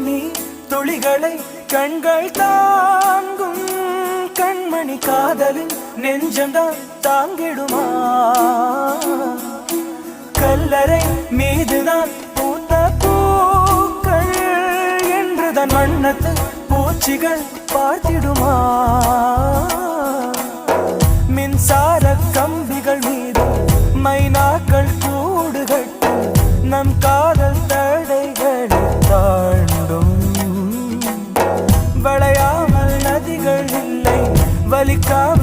நீ துளிகளை கண்கள் தாங்கும் கண்மணி காதலின் நெஞ்சம்தான் தாங்கிடுமா கல்லறை மீதுதான் பூத்த பூக்கள் என்றுதான் வண்ணத்து பூச்சிகள் பார்த்திடுமா மின்சார கம்பிகள் மீது மைனாக்கள் கூடுகட்டு நம் காதல் தடைகளை தாண்டும் வளையாமல் நதிகள் இல்லை வலிக்காமல்